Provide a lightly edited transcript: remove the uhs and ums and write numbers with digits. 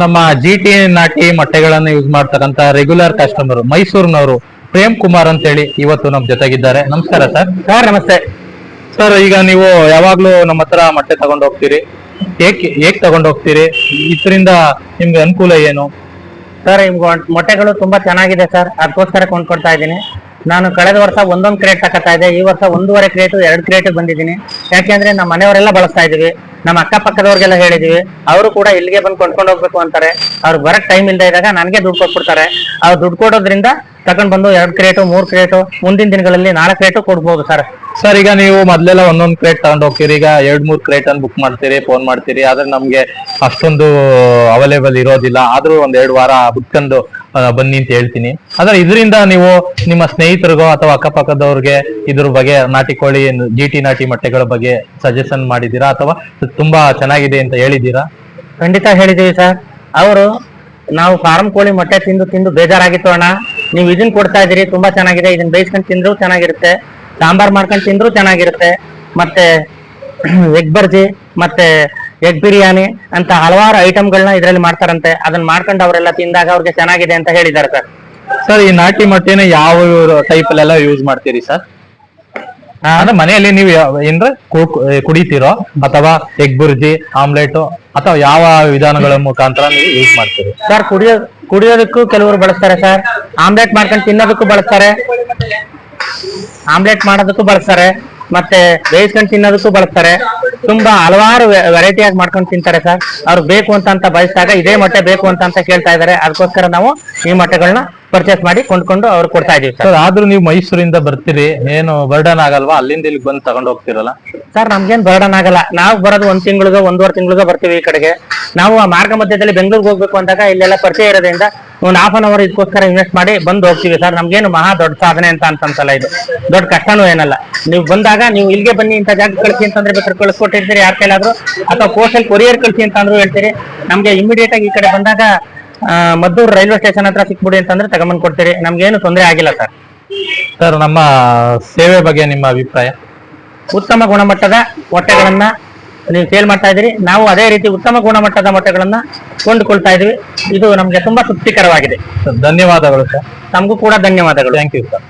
ನಮ್ಮ GT ನಾಟಿ ಮೊಟ್ಟೆಗಳನ್ನು ಯೂಸ್ ಮಾಡ್ತಕ್ಕಂತ ರೆಗ್ಯುಲರ್ ಕಸ್ಟಮರ್ ಮೈಸೂರಿನವರು ಪ್ರೇಮ್ ಕುಮಾರ್ ಅಂತ ಹೇಳಿ ಇವತ್ತು ನಮ್ ಜೊತೆಗಿದ್ದಾರೆ. ನಮಸ್ಕಾರ ಸರ್. ಸರ್ ನಮಸ್ತೆ. ಸರ್, ಈಗ ನೀವು ಯಾವಾಗ್ಲೂ ನಮ್ಮ ಹತ್ರ ಮೊಟ್ಟೆ ತಗೊಂಡು ಹೋಗ್ತೀರಿ, ಹೇಗ್ ತಗೊಂಡು ಹೋಗ್ತೀರಿ? ಇದರಿಂದ ನಿಮ್ಗೆ ಅನುಕೂಲ ಏನು? ಸರ್ ಮೊಟ್ಟೆಗಳು ತುಂಬಾ ಚೆನ್ನಾಗಿದೆ ಸರ್, ಅದಕ್ಕೋಸ್ಕರ ಕೊಂಡ್ಕೊಡ್ತಾ ಇದ್ದೀನಿ. ನಾನು ಕಳೆದ ವರ್ಷ ಒಂದೊಂದು ಕ್ರೇಟ್ ತಗೋತಾ ಇದ್ದೆ, ಈ ವರ್ಷ 1.5 ಕ್ರೇಟು 2 ಕ್ರೇಟ್ ಬಂದಿದ್ದೀನಿ. ಯಾಕೆಂದ್ರೆ ನಮ್ಮ ಮನೆಯವರೆಲ್ಲ ಬಳಸ್ತಾ ಇದೀವಿ, ನಮ್ಮ ಅಕ್ಕಪಕ್ಕದವ್ರಿಗೆಲ್ಲ ಹೇಳಿದೀವಿ, ಅವರು ಕೂಡ ಇಲ್ಲಿಗೆ ಬಂದು ಕೊಂಡ್ಕೊಂಡು ಹೋಗ್ಬೇಕು ಅಂತಾರೆ. ಅವ್ರಿಗೆ ಬರಕ್ ಟೈಮ್ ಇಲ್ಲದೆ ಇದ್ದಾಗ ನನಗೆ ದುಡ್ಡು ಕೊಟ್ಬಿಡ್ತಾರೆ. ಅವ್ರು ದುಡ್ಡು ಕೊಡೋದ್ರಿಂದ ತಗೊಂಡ್ ಬಂದು 2 ಕ್ರೇಟು 3 ಕ್ರೇಟು ಮುಂದಿನ ದಿನಗಳಲ್ಲಿ 4 ಕ್ರೇಟು ಕೊಡ್ಬೋದು ಸರ್. ಸರ್, ಈಗ ನೀವು ಮೊದ್ಲೆಲ್ಲ ಒಂದೊಂದು ಕ್ರೇಟ್ ತಗೊಂಡು ಹೋಗ್ತೀರಿ, ಈಗ 2-3 ಕ್ರೇಟ್ ಅನ್ನು ಬುಕ್ ಮಾಡ್ತೀರಿ, ಫೋನ್ ಮಾಡ್ತೀರಿ, ಆದ್ರೆ ನಮ್ಗೆ ಅಷ್ಟೊಂದು ಅವೈಲೇಬಲ್ ಇರೋದಿಲ್ಲ. ಆದ್ರೂ 1-2 ವಾರ ಬಿಟ್ಕೊಂಡು ಬನ್ನಿ ಅಂತ ಹೇಳ್ತೀನಿ. ಆದ್ರೆ ಇದರಿಂದ ನೀವು ನಿಮ್ಮ ಸ್ನೇಹಿತರಿಗೋ ಅಥವಾ ಅಕ್ಕಪಕ್ಕದವ್ರಿಗೆ ಇದ್ರ ಬಗ್ಗೆ ನಾಟಿ ಕೋಳಿ GT ನಾಟಿ ಮೊಟ್ಟೆಗಳ ಬಗ್ಗೆ ಸಜೆಷನ್ ಮಾಡಿದ್ದೀರಾ ಅಥವಾ ತುಂಬಾ ಚೆನ್ನಾಗಿದೆ ಅಂತ ಹೇಳಿದ್ದೀರಾ? ಖಂಡಿತ ಹೇಳಿದೀವಿ ಸರ್. ಅವರು ನಾವು ಫಾರಂ ಕೋಳಿ ಮೊಟ್ಟೆ ತಿಂದು ತಿಂದು ಬೇಜಾರಾಗಿತ್ತು ಅಣ್ಣ, ನೀವು ಇದನ್ನ ಕೊಡ್ತಾ ಇದೀರಿ, ತುಂಬಾ ಚೆನ್ನಾಗಿದೆ, ಇದನ್ನ ಬೇಯಿಸ್ಕೊಂಡು ತಿಂದ್ರು ಚೆನ್ನಾಗಿರುತ್ತೆ, ಸಾಂಬಾರ್ ಮಾಡ್ಕೊಂಡು ತಿಂದ್ರು ಚೆನ್ನಾಗಿರುತ್ತೆ, ಮತ್ತೆ ಎಗ್ ಬರ್ಜಿ ಮತ್ತೆ ಎಗ್ ಬಿರಿಯಾನಿ ಅಂತ ಹಲವಾರು ಐಟಮ್ಗಳನ್ನ ಇದರಲ್ಲಿ ಮಾಡ್ತಾರಂತೆ. ಅದನ್ನ ಮಾಡ್ಕೊಂಡು ಅವರೆಲ್ಲ ತಿಂದಾಗ ಅವ್ರಿಗೆ ಚೆನ್ನಾಗಿದೆ ಅಂತ ಹೇಳಿದ್ದಾರೆ ಸರ್. ಸರ್, ಈ ನಾಟಿ ಮೊಟ್ಟೆನ ಯಾವ ಟೈಪ್ ಅಲ್ಲೆಲ್ಲ ಯೂಸ್ ಮಾಡ್ತೀರಿ ಸರ್? ಅಂದ್ರೆ ಮನೆಯಲ್ಲಿ ನೀವು ಏನ್ರ ಕುಡಿತೀರೋ ಅಥವಾ ಎಗ್ ಬುರ್ಜಿ, ಆಮ್ಲೆಟ್ ಅಥವಾ ಯಾವ ವಿಧಾನಗಳ ಮುಖಾಂತರ ನೀವು ಯೂಸ್ ಮಾಡ್ತೀರಿ? ಸರ್, ಕುಡಿಯೋದಕ್ಕೂ ಕೆಲವರು ಬಳಸ್ತಾರೆ ಸರ್, ಆಮ್ಲೆಟ್ ಮಾಡ್ಕೊಂಡು ತಿನ್ನೋದಕ್ಕೂ ಬಳಸ್ತಾರೆ, ಆಮ್ಲೆಟ್ ಮಾಡೋದಕ್ಕೂ ಬಳಸ್ತಾರೆ, ಮತ್ತೆ ಬೇಯಿಸ್ಕೊಂಡು ತಿನ್ನೋದಕ್ಕೂ ಬಳಸ್ತಾರೆ. ತುಂಬಾ ಹಲವಾರು ವೆರೈಟಿ ಆಗಿ ಮಾಡ್ಕೊಂಡು ತಿಂತಾರೆ ಸರ್. ಅವ್ರಿಗೆ ಬೇಕು ಅಂತ ಬಯಸಿದಾಗ ಇದೇ ಮೊಟ್ಟೆ ಬೇಕು ಅಂತ ಕೇಳ್ತಾ ಇದಾರೆ. ಅದಕ್ಕೋಸ್ಕರ ನಾವು ಈ ಮೊಟ್ಟೆಗಳನ್ನ ಪರ್ಚೇಸ್ ಮಾಡಿ ಕೊಂಡ್ಕೊಂಡು ಅವ್ರು ಕೊಡ್ತಾ ಇದೀವಿ ಸರ್. ಆದ್ರೂ ನೀವು ಮೈಸೂರಿಂದ ಬರ್ತೀರಿ, ಏನು ಬರ್ಡನ್ ಆಗಲ್ವಾ? ಅಲ್ಲಿಂದ ಇಲ್ಲಿಗೆ ಬಂದು ತಗೊಂಡು ಹೋಗ್ತಿರಲ್ಲ ಸರ್? ನಮ್ಗೇನ್ ಬರ್ಡನ್ ಆಗಲ್ಲ, ನಾವು ಬರೋದು 1 ತಿಂಗಳಿಗೋ 1.5 ತಿಂಗಳಿಗೋ ಬರ್ತೀವಿ ಈ ಕಡೆಗೆ. ನಾವು ಆ ಮಾರ್ಗ ಮಧ್ಯದಲ್ಲಿ ಬೆಂಗಳೂರಿಗೆ ಹೋಗ್ಬೇಕು ಅಂದಾಗ ಇಲ್ಲೆಲ್ಲ ಪರಿಚಯ ಇರೋದ್ರಿಂದ ಒಂದು ½ ಅನ್ ಅವರ್ ಇದಕ್ಕೋಸ್ಕರ ಇನ್ವೆಸ್ಟ್ ಮಾಡಿ ಬಂದು ಹೋಗ್ತೀವಿ ಸರ್. ನಮ್ಗೇನು ಮಹಾ ದೊಡ್ಡ ಸಾಧನೆ ಅಂತ ಅನ್ಸಲ್ಲ, ಇದು ದೊಡ್ಡ ಕಷ್ಟನೂ ಏನಲ್ಲ. ನೀವು ಬಂದಾಗ ನೀವು ಇಲ್ಲಿಗೆ ಬನ್ನಿ, ಇಂಥ ಜಾಗ ಕಳಿಸಿ ಅಂತಂದ್ರೆ ಬೇಕಾದ್ರೆ ಕಳಿಸ್ಕೊಟ್ಟಿರ್ತೀರಿ ಯಾರ ಕೈಲಾದ್ರು, ಅಥವಾ ಪೋಸ್ಟಲ್ ಕೊರಿಯರ್ ಕಳಿಸಿ ಅಂತ ಅಂದ್ರೂ ಹೇಳ್ತೀರಿ. ನಮ್ಗೆ ಇಮಿಡಿಯೇಟ್ ಆಗಿ ಈ ಕಡೆ ಬಂದಾಗ ಮದ್ದೂರು ರೈಲ್ವೆ ಸ್ಟೇಷನ್ ಹತ್ರ ಸಿಕ್ಬಿಡಿ ಅಂತಂದ್ರೆ ತಗೊಂಬಂದ್ ಕೊಡ್ತೀರಿ. ನಮ್ಗೇನು ತೊಂದರೆ ಆಗಿಲ್ಲ ಸರ್. ಸರ್, ನಮ್ಮ ಸೇವೆ ಬಗ್ಗೆ ನಿಮ್ಮ ಅಭಿಪ್ರಾಯ? ಉತ್ತಮ ಗುಣಮಟ್ಟದ ಮೊಟ್ಟೆಗಳನ್ನ ನೀವು ಸೇಲ್ ಮಾಡ್ತಾ ಇದ್ದೀರಿ, ನಾವು ಅದೇ ರೀತಿ ಉತ್ತಮ ಗುಣಮಟ್ಟದ ಮೊಟ್ಟೆಗಳನ್ನ ಕೊಂಡುಕೊಳ್ತಾ ಇದೀವಿ. ಇದು ನಮ್ಗೆ ತುಂಬಾ ತೃಪ್ತಿಕರವಾಗಿದೆ. ಧನ್ಯವಾದಗಳು ಸರ್. ತಮಗೂ ಕೂಡ ಧನ್ಯವಾದಗಳು. Thank you sir.